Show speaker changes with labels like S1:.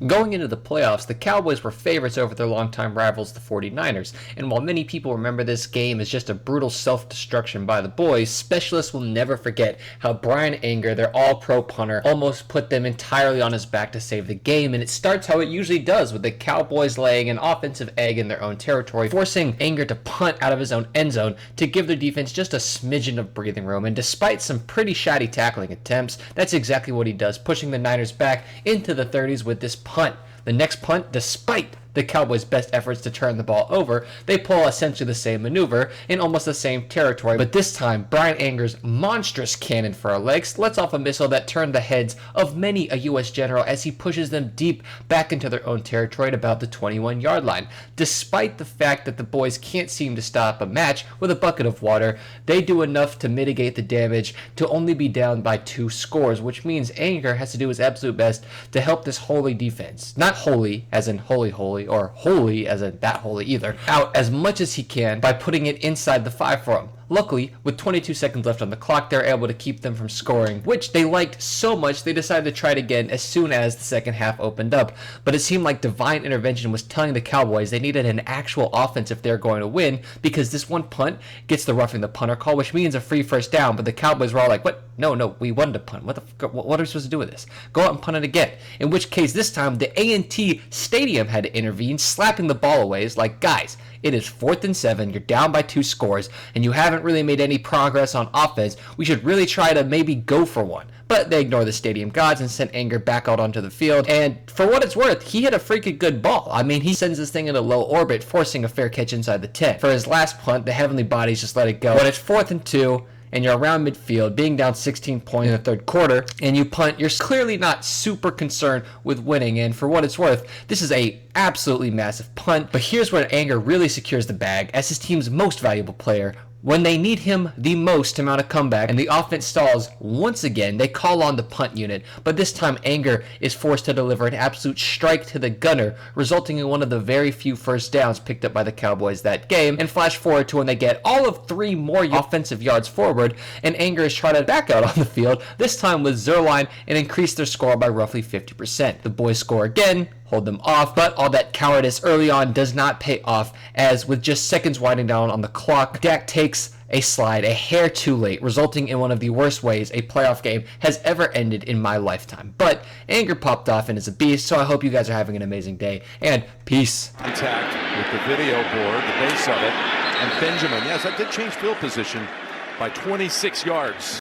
S1: Going into the playoffs, the Cowboys were favorites over their longtime rivals, the 49ers, and while many people remember this game as just a brutal self-destruction by the boys, specialists will never forget how Bryan Anger, their all-pro punter, almost put them entirely on his back to save the game, and it starts how it usually does, with the Cowboys laying an offensive egg in their own territory, forcing Anger to punt out of his own end zone to give their defense just a smidgen of breathing room, and despite some pretty shoddy tackling attempts, that's exactly what he does, pushing the Niners back into the 30s with this punt. The next punt, despite the Cowboys' best efforts to turn the ball over, they pull essentially the same maneuver in almost the same territory, but this time Bryan Anger's monstrous cannon for our legs lets off a missile that turned the heads of many a U.S. general as he pushes them deep back into their own territory at about the 21-yard line. Despite the fact that the boys can't seem to stop a match with a bucket of water, they do enough to mitigate the damage to only be down by 2 scores, which means Anger has to do his absolute best to help this holy defense, not holy as in holy, or holy as in that holy either, out as much as he can by putting it inside the 5 for him. Luckily, with 22 seconds left on the clock, they're able to keep them from scoring, which they liked so much they decided to try it again as soon as the second half opened up. But it seemed like divine intervention was telling the Cowboys they needed an actual offense if they're going to win, because this one punt gets the roughing the punter call, which means a free first down, but the Cowboys were all like, what? No, we wanted to punt. What are we supposed to do with this? Go out and punt it again. In which case, this time, the A&T Stadium had to intervene, slapping the ball away. It's like, guys, it is 4th and 7, you're down by 2 scores, and you haven't really made any progress on offense. We should really try to maybe go for one. But they ignore the stadium gods and sent Anger back out onto the field, and for what it's worth, he hit a freaking good ball. I mean, he sends this thing into low orbit, forcing a fair catch inside the 10. For his last punt, the Heavenly Bodies just let it go. When it's 4th and 2, and you're around midfield, being down 16 points in the third quarter, and you punt, you're clearly not super concerned with winning, and for what it's worth, this is a absolutely massive punt, but here's where Anger really secures the bag as his team's most valuable player. When they need him the most to mount a comeback and the offense stalls once again, they call on the punt unit, but this time Anger is forced to deliver an absolute strike to the gunner, resulting in one of the very few first downs picked up by the Cowboys that game. And flash forward to when they get all of 3 more offensive yards forward, and Anger is trotted back out on the field, this time with Zerline, and increase their score by roughly 50%. The boys score again, hold them off, but all that cowardice early on does not pay off, as with just seconds winding down on the clock, Dak takes a slide a hair too late, resulting in one of the worst ways a playoff game has ever ended in my lifetime. But Anger popped off and is a beast, so I hope you guys are having an amazing day, and peace.
S2: Contact with the video board, the base of it, and Benjamin, yes, that did change field position by 26 yards.